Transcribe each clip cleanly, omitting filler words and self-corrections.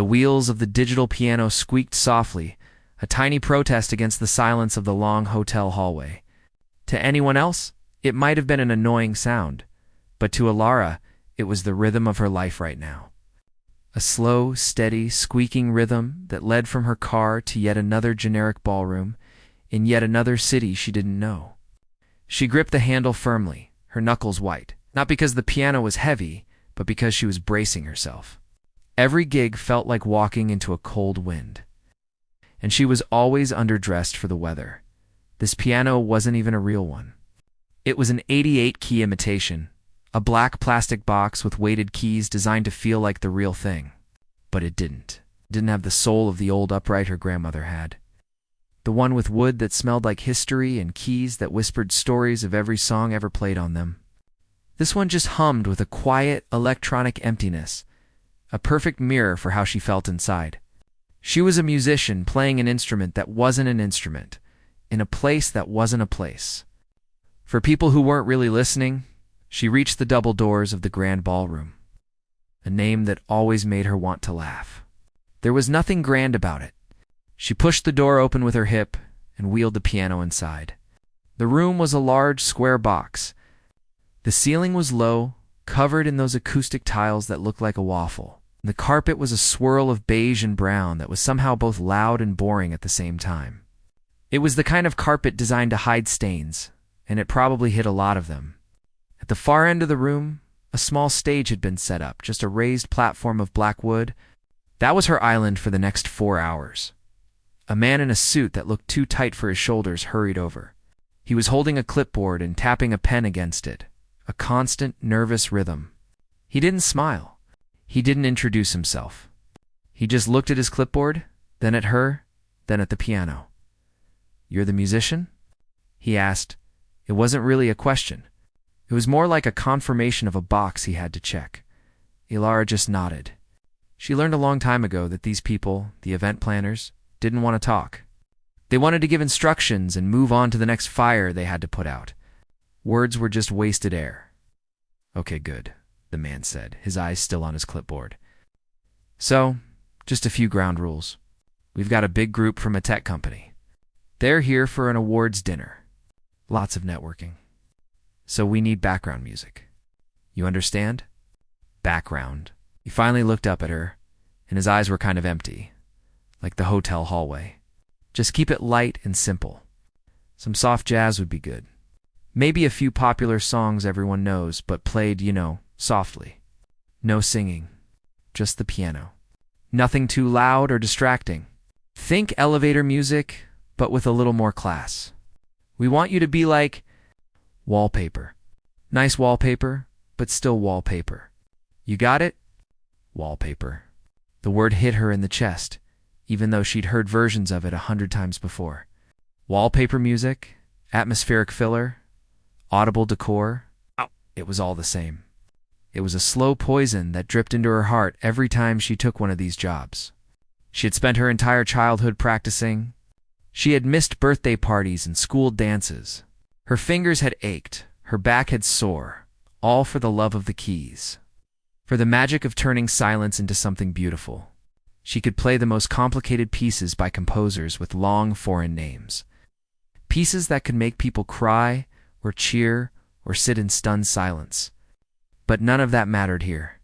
The wheels of the digital piano squeaked softly, a tiny protest against the silence of the long hotel hallway. To anyone else, it might have been an annoying sound, but to Alara, it was the rhythm of her life right now. A slow, steady, squeaking rhythm that led from her car to yet another generic ballroom, in yet another city she didn't know. She gripped the handle firmly, her knuckles white, not because the piano was heavy, but because she was bracing herself. Every gig felt like walking into a cold wind. And she was always underdressed for the weather. This piano wasn't even a real one. It was an 88-key imitation, a black plastic box with weighted keys designed to feel like the real thing. But it didn't. It didn't have the soul of the old upright her grandmother had. The one with wood that smelled like history and keys that whispered stories of every song ever played on them. This one just hummed with a quiet, electronic emptiness, a perfect mirror for how she felt inside. She was a musician playing an instrument that wasn't an instrument, in a place that wasn't a place. For people who weren't really listening, she reached the double doors of the grand ballroom, a name that always made her want to laugh. There was nothing grand about it. She pushed the door open with her hip and wheeled the piano inside. The room was a large, square box. The ceiling was low, covered in those acoustic tiles that looked like a waffle. The carpet was a swirl of beige and brown that was somehow both loud and boring at the same time. It was the kind of carpet designed to hide stains, and it probably hid a lot of them. At the far end of the room, a small stage had been set up, just a raised platform of black wood. That was her island for the next 4 hours. A man in a suit that looked too tight for his shoulders hurried over. He was holding a clipboard and tapping a pen against it, a constant, nervous rhythm. He didn't smile. He didn't introduce himself. He just looked at his clipboard, then at her, then at the piano. "You're the musician?" he asked. It wasn't really a question. It was more like a confirmation of a box he had to check. Alara just nodded. She learned a long time ago that these people, the event planners, didn't want to talk. They wanted to give instructions and move on to the next fire they had to put out. Words were just wasted air. "Okay, good," the man said, his eyes still on his clipboard. "So, just a few ground rules. We've got a big group from a tech company. They're here for an awards dinner. Lots of networking. So we need background music. You understand?" Background. He finally looked up at her, and his eyes were kind of empty, like the hotel hallway. "Just keep it light and simple. Some soft jazz would be good. Maybe a few popular songs everyone knows, but played, softly. No singing. Just the piano. Nothing too loud or distracting. Think elevator music, but with a little more class. We want you to be like wallpaper. Nice wallpaper, but still wallpaper. You got it?" Wallpaper. The word hit her in the chest, even though she'd heard versions of it 100 times before. Wallpaper music, atmospheric filler, audible decor. It was all the same. It was a slow poison that dripped into her heart every time she took one of these jobs. She had spent her entire childhood practicing. She had missed birthday parties and school dances. Her fingers had ached, her back had sore, all for the love of the keys. For the magic of turning silence into something beautiful. She could play the most complicated pieces by composers with long foreign names. Pieces that could make people cry, or cheer, or sit in stunned silence. But none of that mattered here.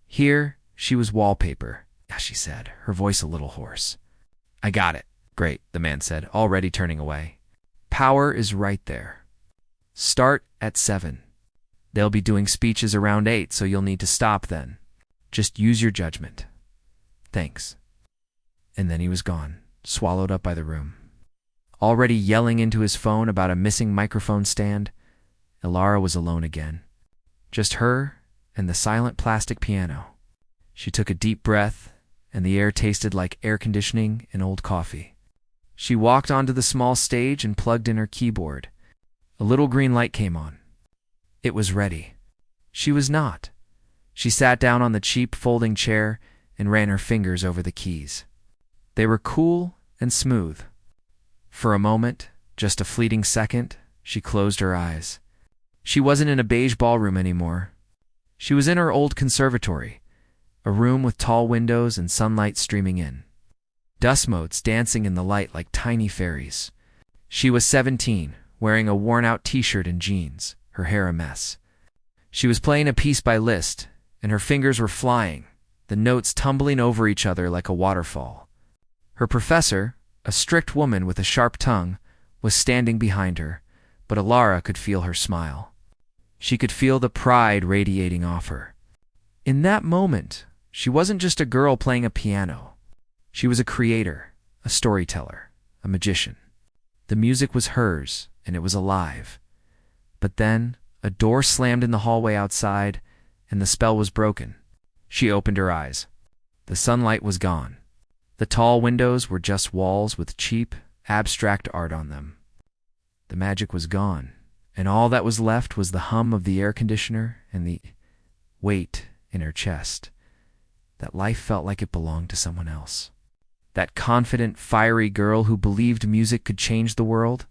Here, she was wallpaper, she said, her voice a little hoarse. "I got it." "Great," the man said, already turning away. "Power is right there. Start at 7. They'll be doing speeches around 8, so you'll need to stop then. Just use your judgment. Thanks." And then he was gone, swallowed up by the room. Already yelling into his phone about a missing microphone stand, Alara was alone again. Just her and the silent plastic piano. She took a deep breath, and the air tasted like air conditioning and old coffee. She walked onto the small stage and plugged in her keyboard. A little green light came on. It was ready. She was not. She sat down on the cheap folding chair and ran her fingers over the keys. They were cool and smooth. For a moment, just a fleeting second, she closed her eyes. She wasn't in a beige ballroom anymore. She was in her old conservatory, a room with tall windows and sunlight streaming in. Dust motes dancing in the light like tiny fairies. She was 17, wearing a worn-out t-shirt and jeans, her hair a mess. She was playing a piece by Liszt, and her fingers were flying, the notes tumbling over each other like a waterfall. Her professor, a strict woman with a sharp tongue, was standing behind her, but Alara could feel her smile. She could feel the pride radiating off her. In that moment, she wasn't just a girl playing a piano. She was a creator, a storyteller, a magician. The music was hers, and it was alive. But then, a door slammed in the hallway outside, and the spell was broken. She opened her eyes. The sunlight was gone. The tall windows were just walls with cheap, abstract art on them. The magic was gone, and all that was left was the hum of the air conditioner and the weight in her chest. That life felt like it belonged to someone else. That confident, fiery girl who believed music could change the world?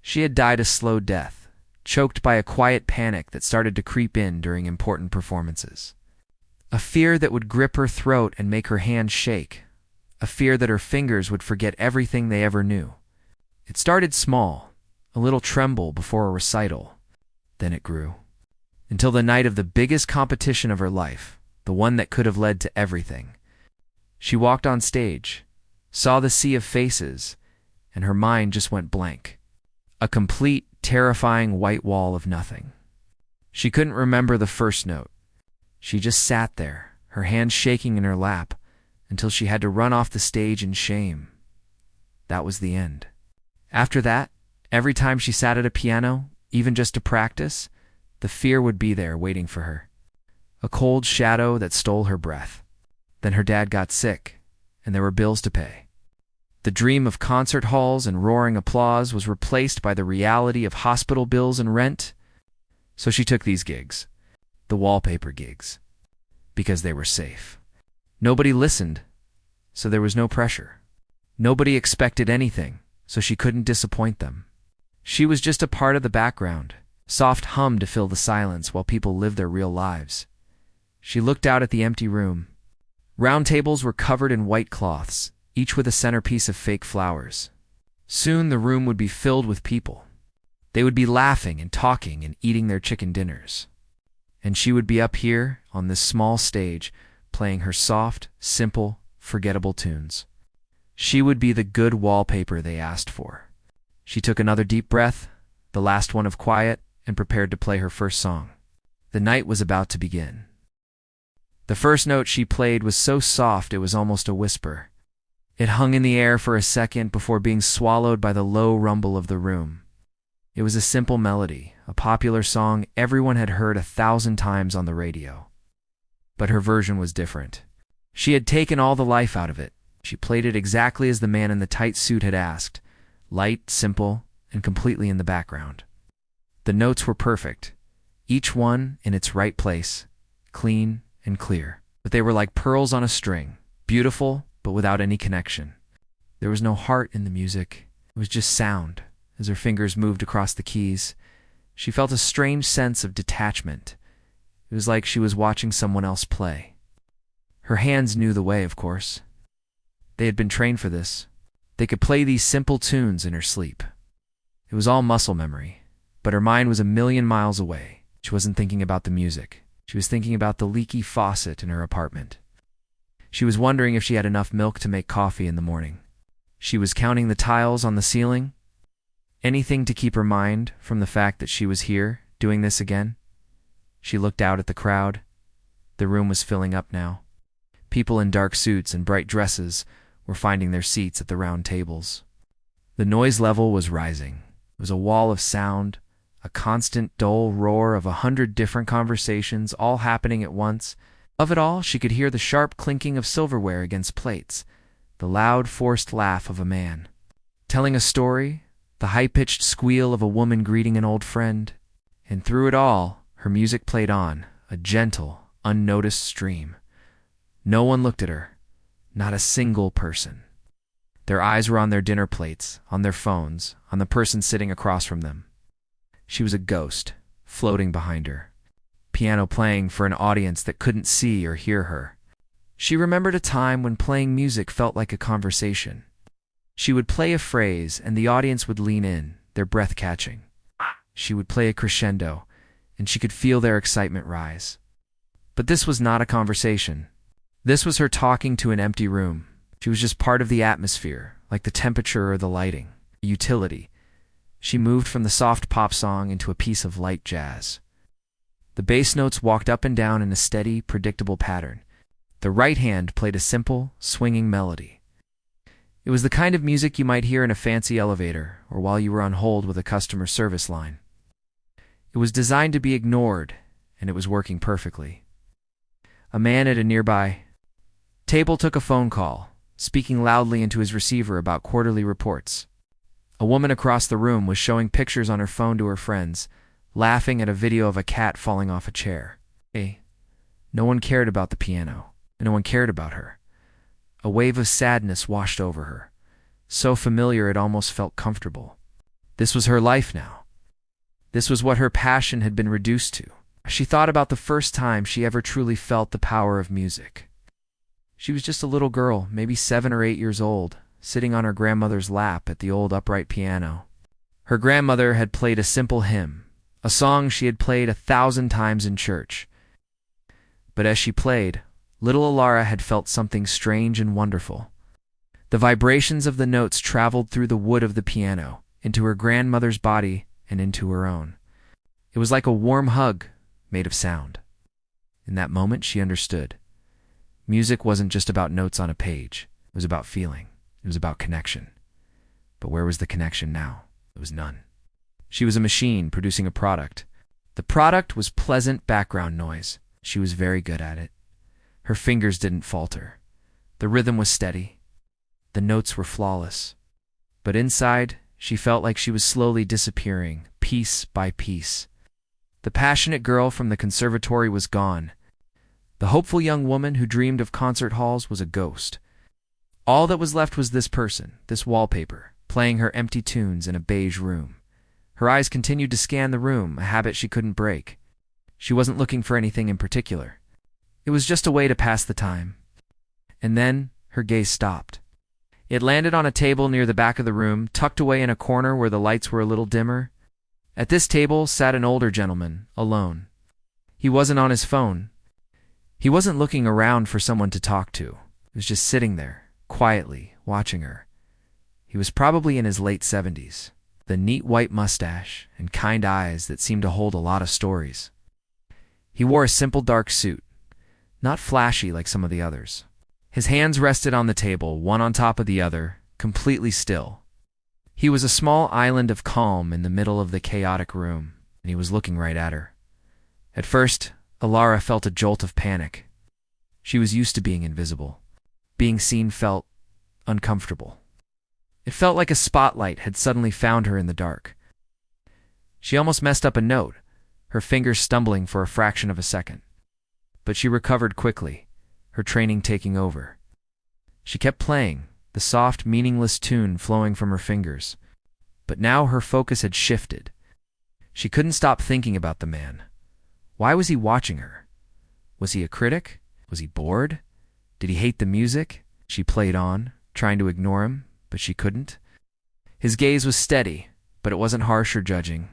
She had died a slow death, choked by a quiet panic that started to creep in during important performances. A fear that would grip her throat and make her hands shake. A fear that her fingers would forget everything they ever knew. It started small, a little tremble before a recital. Then it grew. Until the night of the biggest competition of her life, the one that could have led to everything. She walked on stage, saw the sea of faces, and her mind just went blank. A complete, terrifying white wall of nothing. She couldn't remember the first note. She just sat there, her hands shaking in her lap, until she had to run off the stage in shame. That was the end. After that, every time she sat at a piano, even just to practice, the fear would be there waiting for her. A cold shadow that stole her breath. Then her dad got sick, and there were bills to pay. The dream of concert halls and roaring applause was replaced by the reality of hospital bills and rent. So she took these gigs, the wallpaper gigs, because they were safe. Nobody listened, so there was no pressure. Nobody expected anything, so she couldn't disappoint them. She was just a part of the background, soft hum to fill the silence while people lived their real lives. She looked out at the empty room. Round tables were covered in white cloths, each with a centerpiece of fake flowers. Soon the room would be filled with people. They would be laughing and talking and eating their chicken dinners. And she would be up here on this small stage, playing her soft, simple, forgettable tunes. She would be the good wallpaper they asked for. She took another deep breath, the last one of quiet, and prepared to play her first song. The night was about to begin. The first note she played was so soft it was almost a whisper. It hung in the air for a second before being swallowed by the low rumble of the room. It was a simple melody, a popular song everyone had heard 1,000 times on the radio. But her version was different. She had taken all the life out of it. She played it exactly as the man in the tight suit had asked, light, simple, and completely in the background. The notes were perfect, each one in its right place, clean and clear. But they were like pearls on a string, beautiful but without any connection. There was no heart in the music. It was just sound. As her fingers moved across the keys, she felt a strange sense of detachment. It was like she was watching someone else play. Her hands knew the way, of course. They had been trained for this. They could play these simple tunes in her sleep. It was all muscle memory, but her mind was a million miles away. She wasn't thinking about the music. She was thinking about the leaky faucet in her apartment. She was wondering if she had enough milk to make coffee in the morning. She was counting the tiles on the ceiling. Anything to keep her mind from the fact that she was here, doing this again. She looked out at the crowd. The room was filling up now. People in dark suits and bright dresses were finding their seats at the round tables. The noise level was rising. It was a wall of sound, a constant dull roar of 100 different conversations all happening at once. Of it all, she could hear the sharp clinking of silverware against plates, the loud, forced laugh of a man telling a story, the high-pitched squeal of a woman greeting an old friend. And through it all, her music played on, a gentle, unnoticed stream. No one looked at her, not a single person. Their eyes were on their dinner plates, on their phones, on the person sitting across from them. She was a ghost, floating behind her, piano playing for an audience that couldn't see or hear her. She remembered a time when playing music felt like a conversation. She would play a phrase and the audience would lean in, their breath catching. She would play a crescendo, and she could feel their excitement rise. But this was not a conversation. This was her talking to an empty room. She was just part of the atmosphere, like the temperature or the lighting, a utility. She moved from the soft pop song into a piece of light jazz. The bass notes walked up and down in a steady, predictable pattern. The right hand played a simple, swinging melody. It was the kind of music you might hear in a fancy elevator or while you were on hold with a customer service line. It was designed to be ignored, and it was working perfectly. A man at a nearby table took a phone call, speaking loudly into his receiver about quarterly reports. A woman across the room was showing pictures on her phone to her friends, laughing at a video of a cat falling off a chair. No one cared about the piano. No one cared about her. A wave of sadness washed over her, so familiar it almost felt comfortable. This was her life now. This was what her passion had been reduced to. She thought about the first time she ever truly felt the power of music. She was just a little girl, maybe 7 or 8 years old, sitting on her grandmother's lap at the old upright piano. Her grandmother had played a simple hymn, a song she had played 1,000 times in church. But as she played, little Alara had felt something strange and wonderful. The vibrations of the notes traveled through the wood of the piano, into her grandmother's body and into her own. It was like a warm hug made of sound. In that moment, she understood. Music wasn't just about notes on a page. It was about feeling. It was about connection. But where was the connection now? There was none. She was a machine producing a product. The product was pleasant background noise. She was very good at it. Her fingers didn't falter. The rhythm was steady. The notes were flawless. But inside, she felt like she was slowly disappearing, piece by piece. The passionate girl from the conservatory was gone. The hopeful young woman who dreamed of concert halls was a ghost. All that was left was this person, this wallpaper, playing her empty tunes in a beige room. Her eyes continued to scan the room, a habit she couldn't break. She wasn't looking for anything in particular. It was just a way to pass the time. And then her gaze stopped. It landed on a table near the back of the room, tucked away in a corner where the lights were a little dimmer. At this table sat an older gentleman, alone. He wasn't on his phone. He wasn't looking around for someone to talk to. He was just sitting there, quietly, watching her. He was probably in his late 70s, the neat white mustache and kind eyes that seemed to hold a lot of stories. He wore a simple dark suit, not flashy like some of the others. His hands rested on the table, one on top of the other, completely still. He was a small island of calm in the middle of the chaotic room, and he was looking right at her. At first, Alara felt a jolt of panic. She was used to being invisible. Being seen felt uncomfortable. It felt like a spotlight had suddenly found her in the dark. She almost messed up a note, her fingers stumbling for a fraction of a second. But she recovered quickly, her training taking over. She kept playing, the soft, meaningless tune flowing from her fingers. But now her focus had shifted. She couldn't stop thinking about the man. Why was he watching her? Was he a critic? Was he bored? Did he hate the music? She played on, trying to ignore him, but she couldn't. His gaze was steady, but it wasn't harsh or judging.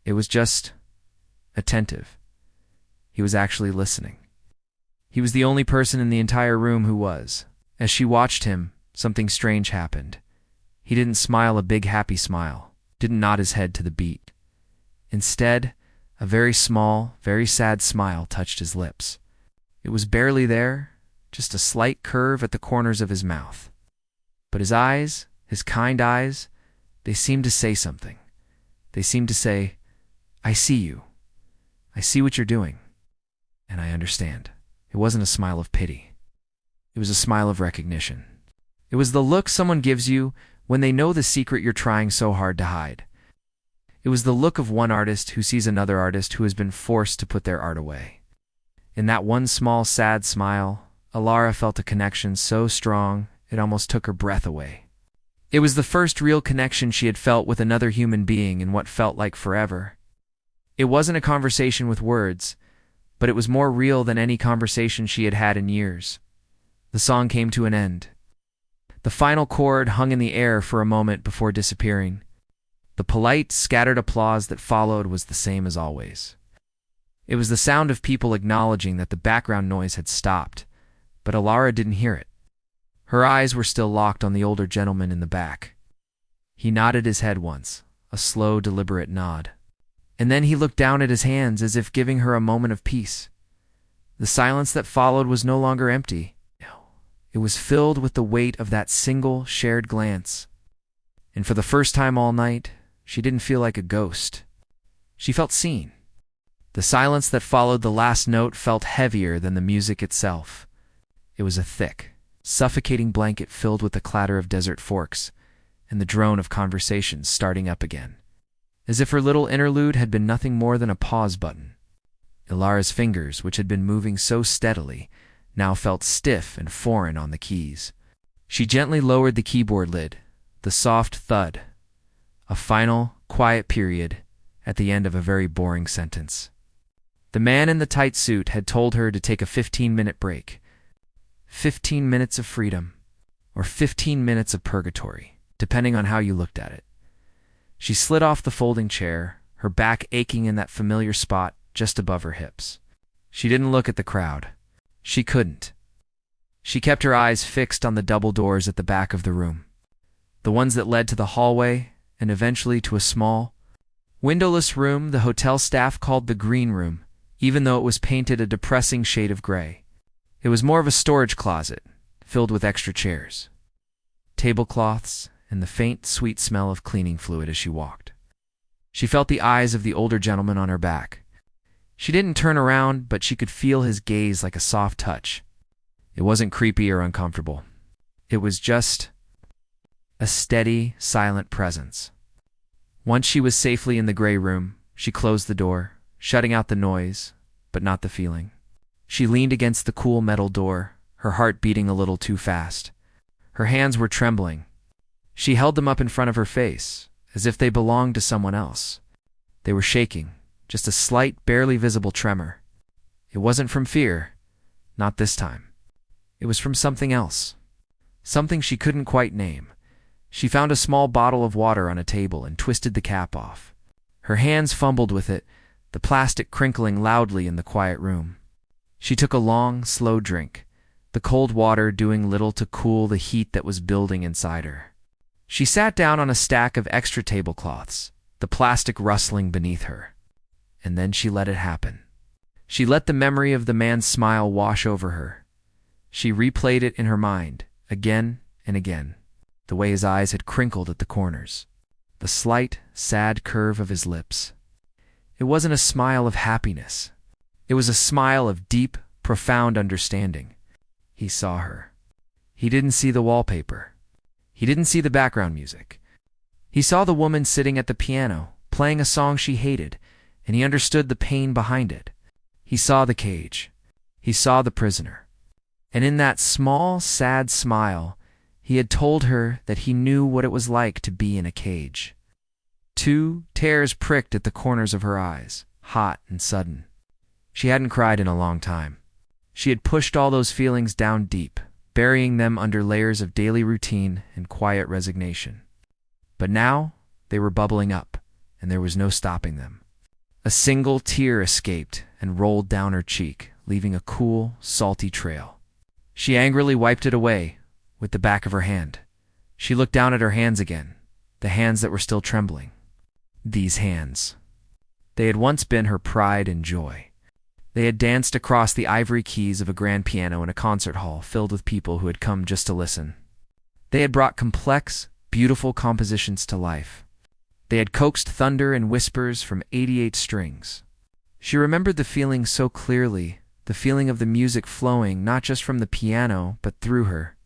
It was just attentive. He was actually listening. He was the only person in the entire room who was. As she watched him, something strange happened. He didn't smile a big happy smile, didn't nod his head to the beat. Instead, a very small, very sad smile touched his lips. It was barely there, just a slight curve at the corners of his mouth. But his eyes, his kind eyes, they seemed to say something. They seemed to say, "I see you. I see what you're doing. And I understand." It wasn't a smile of pity. It was a smile of recognition. It was the look someone gives you when they know the secret you're trying so hard to hide. It was the look of one artist who sees another artist who has been forced to put their art away. In that one small, sad smile, Alara felt a connection so strong it almost took her breath away. It was the first real connection she had felt with another human being in what felt like forever. It wasn't a conversation with words, but it was more real than any conversation she had had in years. The song came to an end. The final chord hung in the air for a moment before disappearing. The polite, scattered applause that followed was the same as always. It was the sound of people acknowledging that the background noise had stopped, but Alara didn't hear it. Her eyes were still locked on the older gentleman in the back. He nodded his head once, a slow, deliberate nod. And then he looked down at his hands as if giving her a moment of peace. The silence that followed was no longer empty. It was filled with the weight of that single, shared glance. And for the first time all night, she didn't feel like a ghost. She felt seen. The silence that followed the last note felt heavier than the music itself. It was a thick, suffocating blanket filled with the clatter of desert forks and the drone of conversations starting up again, as if her little interlude had been nothing more than a pause button. Ilara's fingers, which had been moving so steadily, now felt stiff and foreign on the keys. She gently lowered the keyboard lid, the soft thud, a final, quiet period at the end of a very boring sentence. The man in the tight suit had told her to take a 15-minute break. 15 minutes of freedom, or 15 minutes of purgatory, depending on how you looked at it. She slid off the folding chair, her back aching in that familiar spot just above her hips. She didn't look at the crowd. She couldn't. She kept her eyes fixed on the double doors at the back of the room, the ones that led to the hallway and eventually to a small, windowless room the hotel staff called the green room, even though it was painted a depressing shade of gray. It was more of a storage closet, filled with extra chairs, tablecloths, and the faint, sweet smell of cleaning fluid as she walked. She felt the eyes of the older gentleman on her back. She didn't turn around, but she could feel his gaze like a soft touch. It wasn't creepy or uncomfortable. It was just a steady, silent presence. Once she was safely in the gray room, she closed the door, shutting out the noise, but not the feeling. She leaned against the cool metal door, her heart beating a little too fast. Her hands were trembling. She held them up in front of her face, as if they belonged to someone else. They were shaking, just a slight, barely visible tremor. It wasn't from fear, not this time. It was from something else, something she couldn't quite name. She found a small bottle of water on a table and twisted the cap off. Her hands fumbled with it, the plastic crinkling loudly in the quiet room. She took a long, slow drink, the cold water doing little to cool the heat that was building inside her. She sat down on a stack of extra tablecloths, the plastic rustling beneath her. And then she let it happen. She let the memory of the man's smile wash over her. She replayed it in her mind, again and again, the way his eyes had crinkled at the corners, the slight, sad curve of his lips. It wasn't a smile of happiness. It was a smile of deep, profound understanding. He saw her. He didn't see the wallpaper. He didn't see the background music. He saw the woman sitting at the piano, playing a song she hated, and he understood the pain behind it. He saw the cage. He saw the prisoner. And in that small, sad smile, he had told her that he knew what it was like to be in a cage. 2 tears pricked at the corners of her eyes, hot and sudden. She hadn't cried in a long time. She had pushed all those feelings down deep, burying them under layers of daily routine and quiet resignation. But now they were bubbling up, and there was no stopping them. A single tear escaped and rolled down her cheek, leaving a cool, salty trail. She angrily wiped it away with the back of her hand. She looked down at her hands again, the hands that were still trembling. These hands. They had once been her pride and joy. They had danced across the ivory keys of a grand piano in a concert hall filled with people who had come just to listen. They had brought complex, beautiful compositions to life. They had coaxed thunder and whispers from 88 strings. She remembered the feeling so clearly, the feeling of the music flowing not just from the piano, but through her.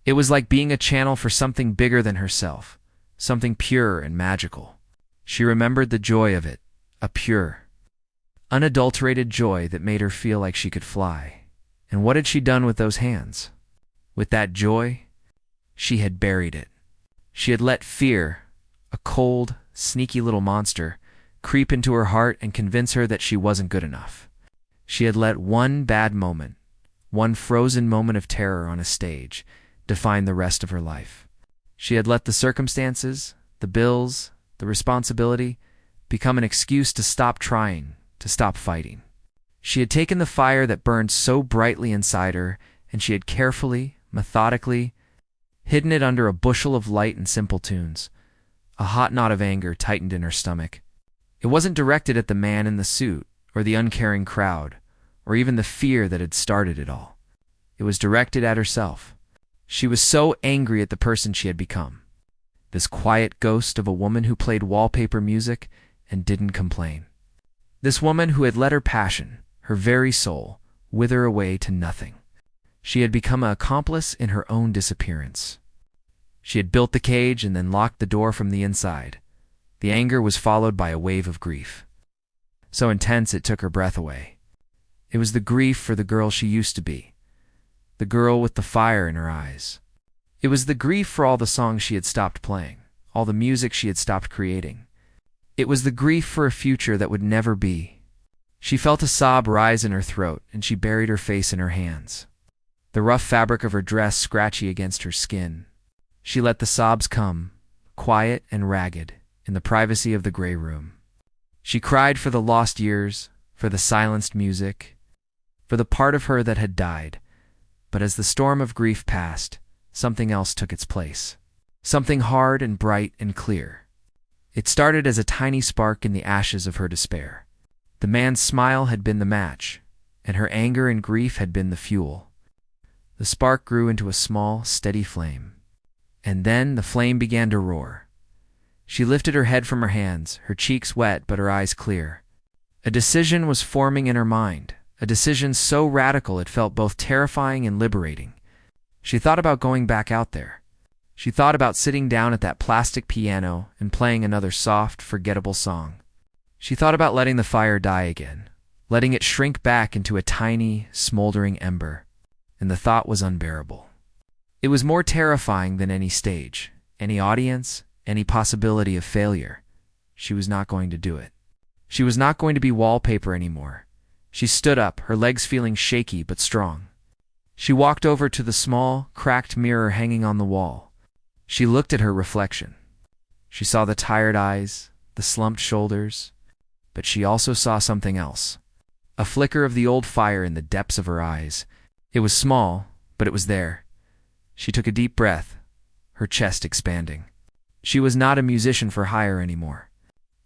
It was like being a channel for something bigger than herself, something pure and magical. She remembered the joy of it, a pure, unadulterated joy that made her feel like she could fly. And what had she done with those hands? With that joy? She had buried it. She had let fear, a cold, sneaky little monster, creep into her heart and convince her that she wasn't good enough. She had let one bad moment, one frozen moment of terror on a stage, defined the rest of her life. She had let the circumstances, the bills, the responsibility, become an excuse to stop trying, to stop fighting. She had taken the fire that burned so brightly inside her, and she had carefully, methodically, hidden it under a bushel of light and simple tunes. A hot knot of anger tightened in her stomach. It wasn't directed at the man in the suit, or the uncaring crowd, or even the fear that had started it all. It was directed at herself. She was so angry at the person she had become. This quiet ghost of a woman who played wallpaper music and didn't complain. This woman who had let her passion, her very soul, wither away to nothing. She had become an accomplice in her own disappearance. She had built the cage and then locked the door from the inside. The anger was followed by a wave of grief, so intense it took her breath away. It was the grief for the girl she used to be, the girl with the fire in her eyes. It was the grief for all the songs she had stopped playing, all the music she had stopped creating. It was the grief for a future that would never be. She felt a sob rise in her throat, and she buried her face in her hands. The rough fabric of her dress scratchy against her skin. She let the sobs come, quiet and ragged, in the privacy of the gray room. She cried for the lost years, for the silenced music, for the part of her that had died. But as the storm of grief passed, something else took its place. Something hard and bright and clear. It started as a tiny spark in the ashes of her despair. The man's smile had been the match, and her anger and grief had been the fuel. The spark grew into a small, steady flame. And then the flame began to roar. She lifted her head from her hands, her cheeks wet but her eyes clear. A decision was forming in her mind, a decision so radical it felt both terrifying and liberating. She thought about going back out there. She thought about sitting down at that plastic piano and playing another soft, forgettable song. She thought about letting the fire die again, letting it shrink back into a tiny, smoldering ember. And the thought was unbearable. It was more terrifying than any stage, any audience, any possibility of failure. She was not going to do it. She was not going to be wallpaper anymore. She stood up, her legs feeling shaky but strong. She walked over to the small, cracked mirror hanging on the wall. She looked at her reflection. She saw the tired eyes, the slumped shoulders, but she also saw something else. A flicker of the old fire in the depths of her eyes. It was small, but it was there. She took a deep breath, her chest expanding. She was not a musician for hire anymore.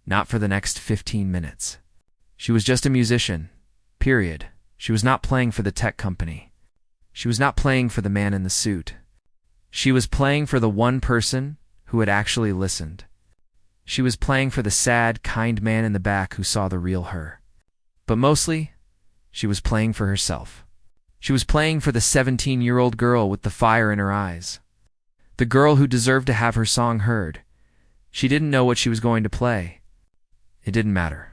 Not for the next 15 minutes. She was just a musician, period. She was not playing for the tech company. She was not playing for the man in the suit. She was playing for the one person who had actually listened. She was playing for the sad, kind man in the back who saw the real her. But mostly, she was playing for herself. She was playing for the 17-year-old girl with the fire in her eyes. The girl who deserved to have her song heard. She didn't know what she was going to play. It didn't matter.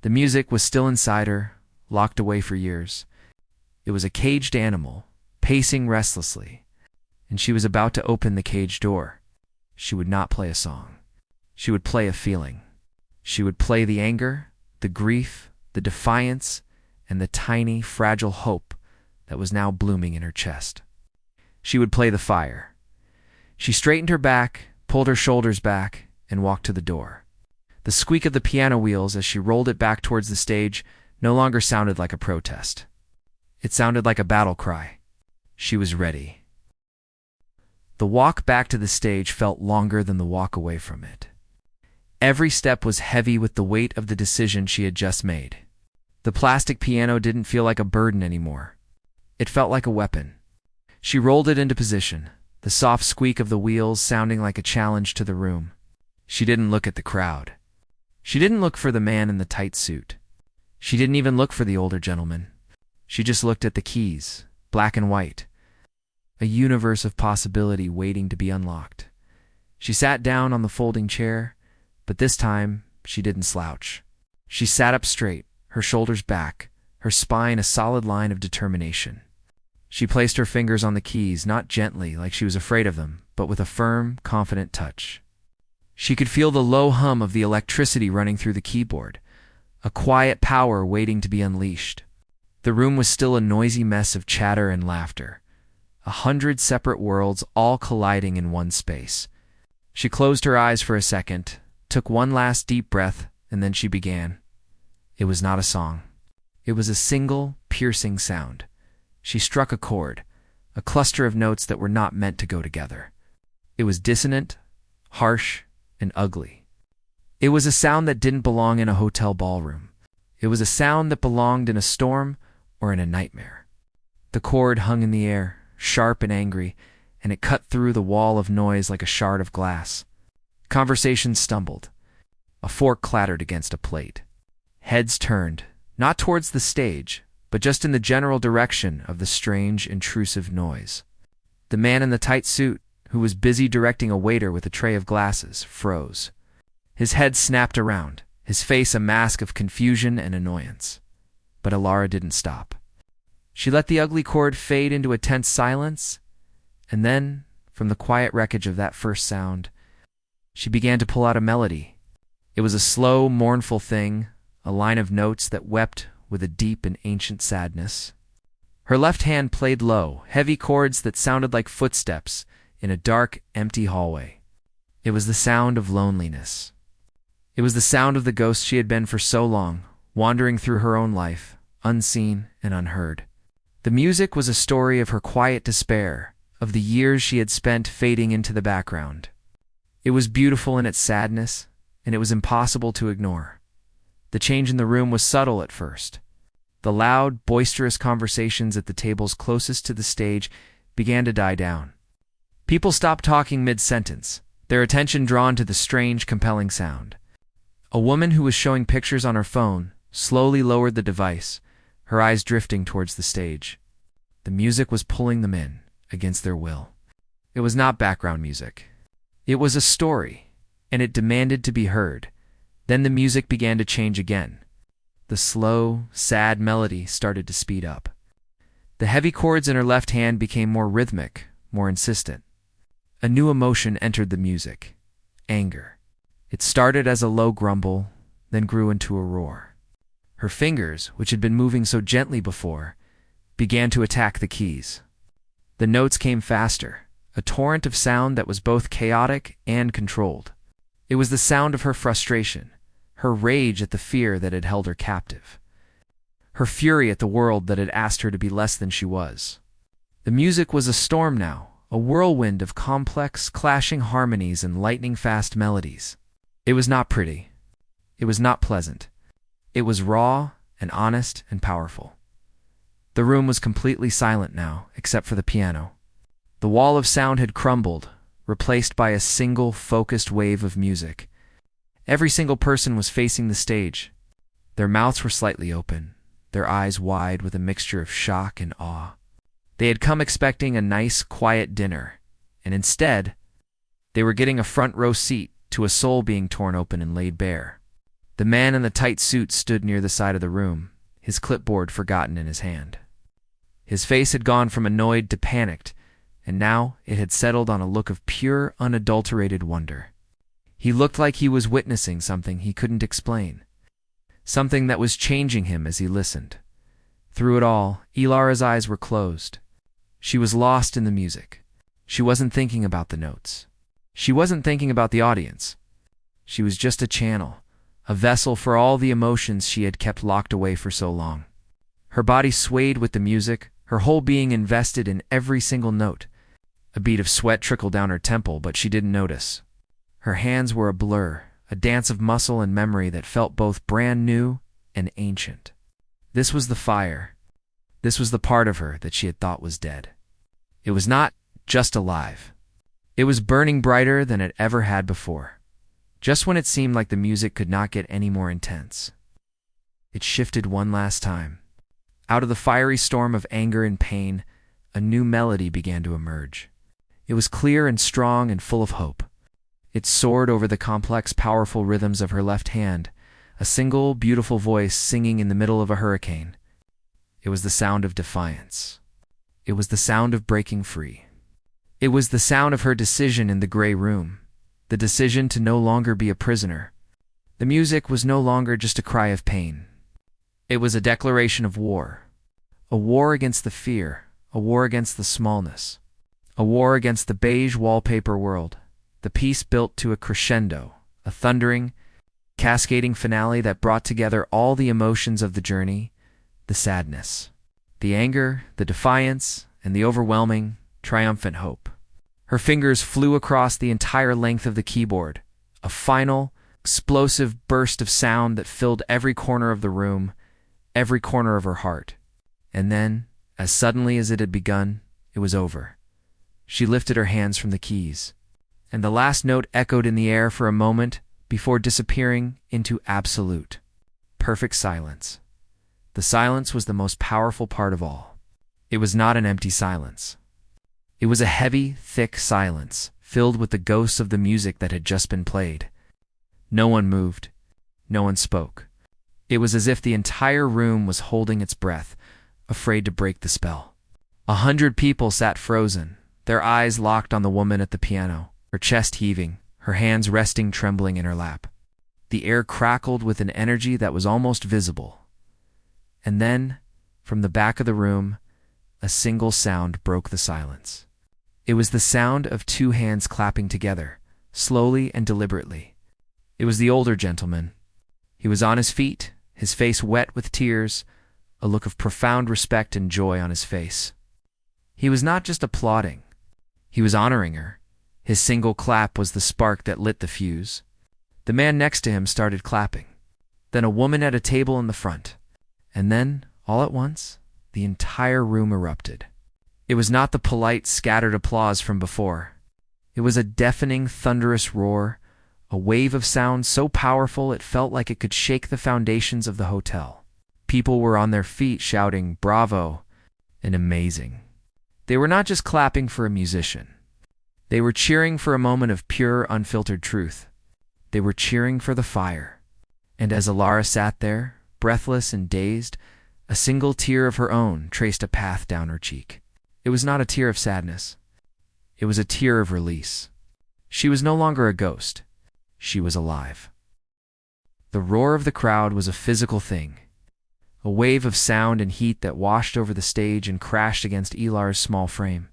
The music was still inside her, locked away for years. It was a caged animal, pacing restlessly, and she was about to open the cage door. She would not play a song. She would play a feeling. She would play the anger, the grief, the defiance, and the tiny, fragile hope that was now blooming in her chest. She would play the fire. She straightened her back, pulled her shoulders back, and walked to the door. The squeak of the piano wheels as she rolled it back towards the stage no longer sounded like a protest. It sounded like a battle cry. She was ready. The walk back to the stage felt longer than the walk away from it. Every step was heavy with the weight of the decision she had just made. The plastic piano didn't feel like a burden anymore. It felt like a weapon. She rolled it into position, the soft squeak of the wheels sounding like a challenge to the room. She didn't look at the crowd. She didn't look for the man in the tight suit. She didn't even look for the older gentleman. She just looked at the keys, black and white, a universe of possibility waiting to be unlocked. She sat down on the folding chair, but this time she didn't slouch. She sat up straight, her shoulders back, her spine a solid line of determination. She placed her fingers on the keys, not gently like she was afraid of them, but with a firm, confident touch. She could feel the low hum of the electricity running through the keyboard, a quiet power waiting to be unleashed. The room was still a noisy mess of chatter and laughter, 100 separate worlds all colliding in one space. She closed her eyes for a second, took one last deep breath, and then she began. It was not a song. It was a single, piercing sound. She struck a chord, a cluster of notes that were not meant to go together. It was dissonant, harsh, and ugly. It was a sound that didn't belong in a hotel ballroom. It was a sound that belonged in a storm or in a nightmare. The chord hung in the air, sharp and angry, and it cut through the wall of noise like a shard of glass. Conversation stumbled. A fork clattered against a plate. Heads turned, not towards the stage, but just in the general direction of the strange, intrusive noise. The man in the tight suit, who was busy directing a waiter with a tray of glasses, froze. His head snapped around, his face a mask of confusion and annoyance. But Alara didn't stop. She let the ugly chord fade into a tense silence, and then, from the quiet wreckage of that first sound, she began to pull out a melody. It was a slow, mournful thing, a line of notes that wept with a deep and ancient sadness. Her left hand played low, heavy chords that sounded like footsteps in a dark, empty hallway. It was the sound of loneliness. It was the sound of the ghost she had been for so long, wandering through her own life, unseen and unheard. The music was a story of her quiet despair, of the years she had spent fading into the background. It was beautiful in its sadness, and it was impossible to ignore. The change in the room was subtle at first. The loud, boisterous conversations at the tables closest to the stage began to die down. People stopped talking mid-sentence, their attention drawn to the strange, compelling sound. A woman who was showing pictures on her phone slowly lowered the device, her eyes drifting towards the stage. The music was pulling them in, against their will. It was not background music. It was a story, and it demanded to be heard. Then the music began to change again. The slow, sad melody started to speed up. The heavy chords in her left hand became more rhythmic, more insistent. A new emotion entered the music: anger. It started as a low grumble, then grew into a roar. Her fingers, which had been moving so gently before, began to attack the keys. The notes came faster, a torrent of sound that was both chaotic and controlled. It was the sound of her frustration, her rage at the fear that had held her captive, her fury at the world that had asked her to be less than she was. The music was a storm now, a whirlwind of complex, clashing harmonies and lightning-fast melodies. It was not pretty. It was not pleasant. It was raw and honest and powerful. The room was completely silent now, except for the piano. The wall of sound had crumbled, replaced by a single, focused wave of music. Every single person was facing the stage. Their mouths were slightly open, their eyes wide with a mixture of shock and awe. They had come expecting a nice, quiet dinner, and instead, they were getting a front-row seat to a soul being torn open and laid bare. The man in the tight suit stood near the side of the room, his clipboard forgotten in his hand. His face had gone from annoyed to panicked, and now it had settled on a look of pure, unadulterated wonder. He looked like he was witnessing something he couldn't explain, something that was changing him as he listened. Through it all, Ilara's eyes were closed. She was lost in the music. She wasn't thinking about the notes. She wasn't thinking about the audience. She was just a channel, a vessel for all the emotions she had kept locked away for so long. Her body swayed with the music, her whole being invested in every single note. A bead of sweat trickled down her temple, but she didn't notice. Her hands were a blur, a dance of muscle and memory that felt both brand new and ancient. This was the fire. This was the part of her that she had thought was dead. It was not just alive. It was burning brighter than it ever had before. Just when it seemed like the music could not get any more intense. It shifted one last time. Out of the fiery storm of anger and pain, a new melody began to emerge. It was clear and strong and full of hope. It soared over the complex, powerful rhythms of her left hand, a single, beautiful voice singing in the middle of a hurricane. It was the sound of defiance. It was the sound of breaking free. It was the sound of her decision in the gray room, the decision to no longer be a prisoner. The music was no longer just a cry of pain. It was a declaration of war, A war against the fear, a war against the smallness, a war against the beige wallpaper world. The piece built to a crescendo, a thundering, cascading finale that brought together all the emotions of the journey, the sadness, the anger, the defiance, and the overwhelming, triumphant hope. Her fingers flew across the entire length of the keyboard, a final, explosive burst of sound that filled every corner of the room, every corner of her heart. And then, as suddenly as it had begun, it was over. She lifted her hands from the keys, and the last note echoed in the air for a moment before disappearing into absolute, perfect silence. The silence was the most powerful part of all. It was not an empty silence. It was a heavy, thick silence, filled with the ghosts of the music that had just been played. No one moved. No one spoke. It was as if the entire room was holding its breath, afraid to break the spell. 100 people sat frozen, their eyes locked on the woman at the piano, her chest heaving, her hands resting trembling in her lap. The air crackled with an energy that was almost visible. And then, from the back of the room, a single sound broke the silence. It was the sound of 2 hands clapping together, slowly and deliberately. It was the older gentleman. He was on his feet, his face wet with tears, a look of profound respect and joy on his face. He was not just applauding. He was honoring her. His single clap was the spark that lit the fuse. The man next to him started clapping. Then a woman at a table in the front. And then, all at once, the entire room erupted. It was not the polite, scattered applause from before. It was a deafening, thunderous roar, a wave of sound so powerful it felt like it could shake the foundations of the hotel. People were on their feet shouting, "Bravo!" and "Amazing." They were not just clapping for a musician. They were cheering for a moment of pure, unfiltered truth. They were cheering for the fire. And as Alara sat there, breathless and dazed, a single tear of her own traced a path down her cheek. It was not a tear of sadness. It was a tear of release. She was no longer a ghost. She was alive. The roar of the crowd was a physical thing, a wave of sound and heat that washed over the stage and crashed against Elara's small frame.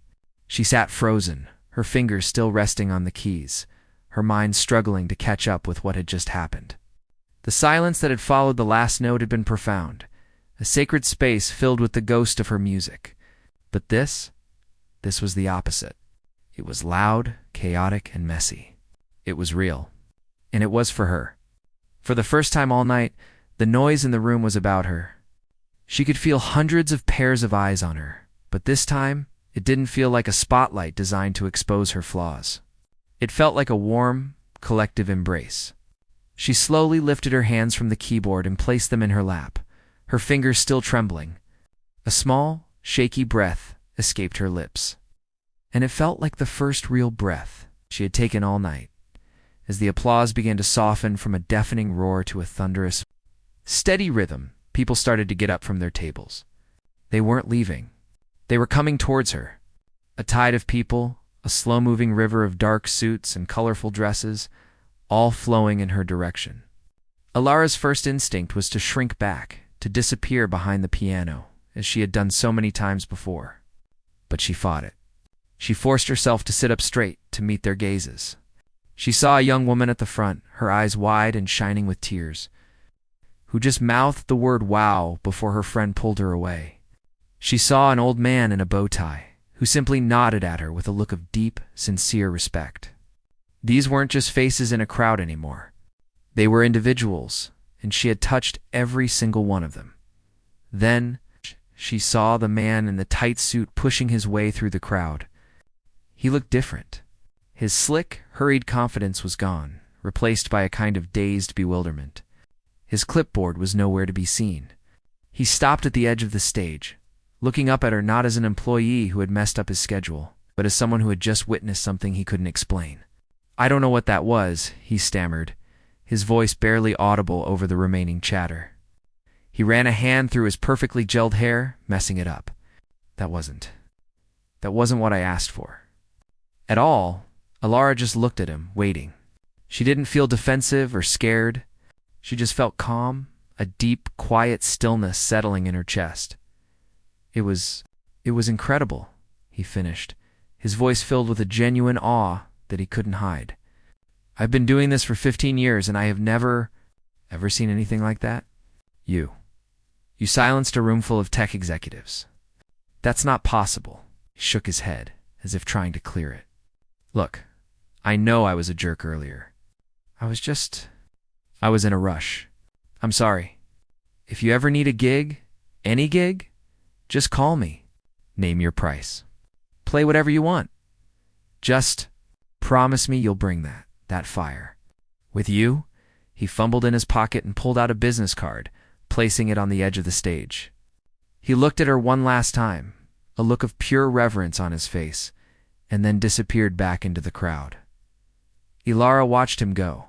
She sat frozen, her fingers still resting on the keys, her mind struggling to catch up with what had just happened. The silence that had followed the last note had been profound, a sacred space filled with the ghost of her music. But this was the opposite. It was loud, chaotic, and messy. It was real. And it was for her. For the first time all night, the noise in the room was about her. She could feel hundreds of pairs of eyes on her, but this time, it didn't feel like a spotlight designed to expose her flaws. It felt like a warm, collective embrace. She slowly lifted her hands from the keyboard and placed them in her lap, her fingers still trembling. A small, shaky breath escaped her lips. And it felt like the first real breath she had taken all night, as the applause began to soften from a deafening roar to a thunderous, steady rhythm. People started to get up from their tables. They weren't leaving. They were coming towards her. A tide of people, a slow-moving river of dark suits and colorful dresses, all flowing in her direction. Alara's first instinct was to shrink back, to disappear behind the piano, as she had done so many times before. But she fought it. She forced herself to sit up straight to meet their gazes. She saw a young woman at the front, her eyes wide and shining with tears, who just mouthed the word "wow" before her friend pulled her away. She saw an old man in a bow tie, who simply nodded at her with a look of deep, sincere respect. These weren't just faces in a crowd anymore. They were individuals, and she had touched every single one of them. Then, she saw the man in the tight suit pushing his way through the crowd. He looked different. His slick, hurried confidence was gone, replaced by a kind of dazed bewilderment. His clipboard was nowhere to be seen. He stopped at the edge of the stage, looking up at her not as an employee who had messed up his schedule, but as someone who had just witnessed something he couldn't explain. "I don't know what that was," he stammered, his voice barely audible over the remaining chatter. He ran a hand through his perfectly gelled hair, messing it up. That wasn't what I asked for." At all, Alara just looked at him, waiting. She didn't feel defensive or scared. She just felt calm, a deep, quiet stillness settling in her chest. It was incredible, he finished, his voice filled with a genuine awe that he couldn't hide. I've been doing this for 15 years and I have never, ever seen anything like that. You silenced a room full of tech executives. That's not possible. He shook his head, as if trying to clear it. Look, I know I was a jerk earlier. I was in a rush. I'm sorry. If you ever need a gig, any gig, just call me. Name your price. Play whatever you want. Just promise me you'll bring that fire. With you, he fumbled in his pocket and pulled out a business card, placing it on the edge of the stage. He looked at her one last time, a look of pure reverence on his face, and then disappeared back into the crowd. Ilara watched him go,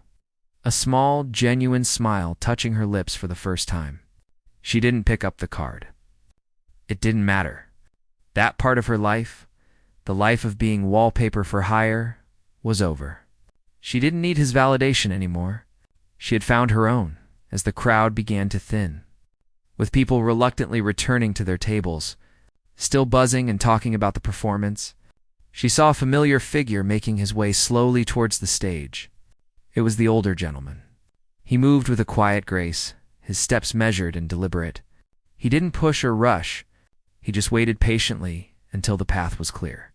a small, genuine smile touching her lips for the first time. She didn't pick up the card. It didn't matter. That part of her life, the life of being wallpaper for hire, was over. She didn't need his validation anymore. She had found her own as the crowd began to thin, with people reluctantly returning to their tables, still buzzing and talking about the performance. She saw a familiar figure making his way slowly towards the stage. It was the older gentleman. He moved with a quiet grace, his steps measured and deliberate. He didn't push or rush. He just waited patiently until the path was clear.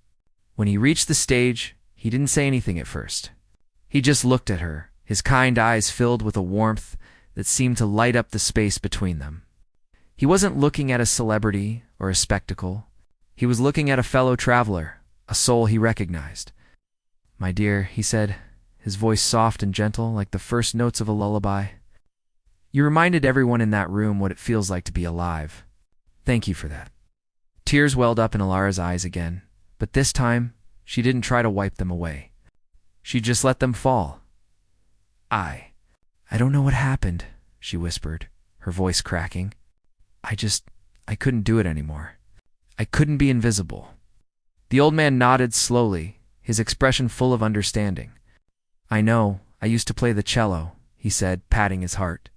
When he reached the stage, he didn't say anything at first. He just looked at her, his kind eyes filled with a warmth that seemed to light up the space between them. He wasn't looking at a celebrity or a spectacle. He was looking at a fellow traveler, a soul he recognized. "My dear," he said, his voice soft and gentle like the first notes of a lullaby. "You reminded everyone in that room what it feels like to be alive. Thank you for that." Tears welled up in Ilara's eyes again, but this time she didn't try to wipe them away. She just let them fall. I don't know what happened," she whispered, her voice cracking. I couldn't do it anymore. I couldn't be invisible." The old man nodded slowly, his expression full of understanding. "I know, I used to play the cello," he said, patting his heart.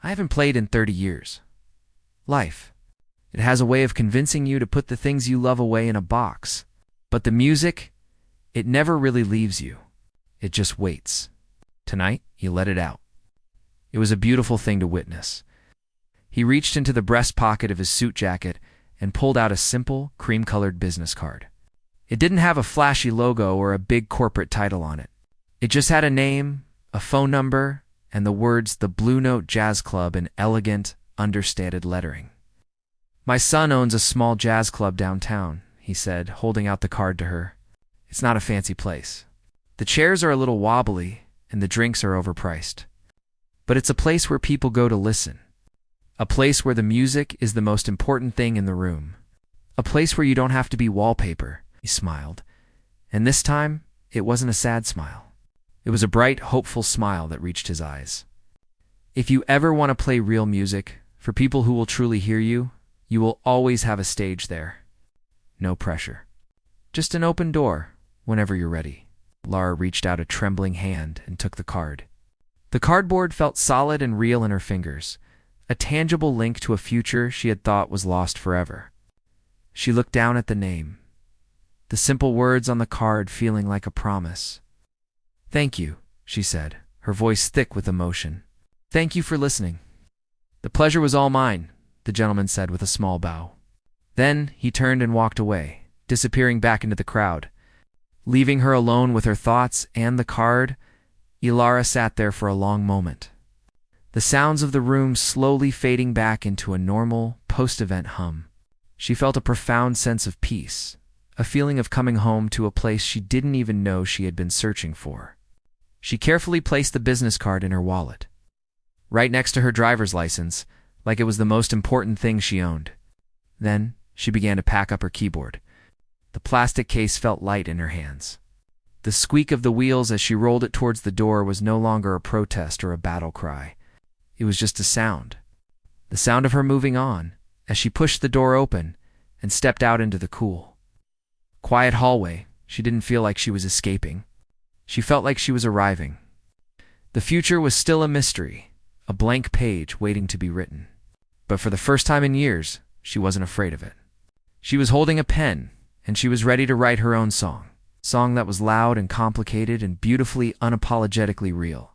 "I haven't played in 30 years. Life. It has a way of convincing you to put the things you love away in a box. But the music, it never really leaves you. It just waits. Tonight, you let it out." It was a beautiful thing to witness. He reached into the breast pocket of his suit jacket and pulled out a simple, cream-colored business card. It didn't have a flashy logo or a big corporate title on it. It just had a name, a phone number, and the words "The Blue Note Jazz Club" in elegant, understated lettering. "My son owns a small jazz club downtown," he said, holding out the card to her. "It's not a fancy place. The chairs are a little wobbly, and the drinks are overpriced. But it's a place where people go to listen. A place where the music is the most important thing in the room. A place where you don't have to be wallpaper." He smiled. And this time, it wasn't a sad smile. It was a bright, hopeful smile that reached his eyes. "If you ever want to play real music, for people who will truly hear you, you will always have a stage there. No pressure. Just an open door, whenever you're ready." Lara reached out a trembling hand and took the card. The cardboard felt solid and real in her fingers, a tangible link to a future she had thought was lost forever. She looked down at the name, the simple words on the card feeling like a promise. "Thank you," she said, her voice thick with emotion. "Thank you for listening." "The pleasure was all mine," the gentleman said with a small bow. Then he turned and walked away, disappearing back into the crowd. Leaving her alone with her thoughts and the card, Ilara sat there for a long moment. The sounds of the room slowly fading back into a normal, post-event hum. She felt a profound sense of peace, a feeling of coming home to a place she didn't even know she had been searching for. She carefully placed the business card in her wallet, right next to her driver's license, like it was the most important thing she owned. Then she began to pack up her keyboard. The plastic case felt light in her hands. The squeak of the wheels as she rolled it towards the door was no longer a protest or a battle cry. It was just a sound. The sound of her moving on as she pushed the door open and stepped out into the cool, quiet hallway. She didn't feel like she was escaping. She felt like she was arriving. The future was still a mystery, a blank page waiting to be written. But for the first time in years, she wasn't afraid of it. She was holding a pen, and she was ready to write her own song. Song that was loud and complicated and beautifully unapologetically real.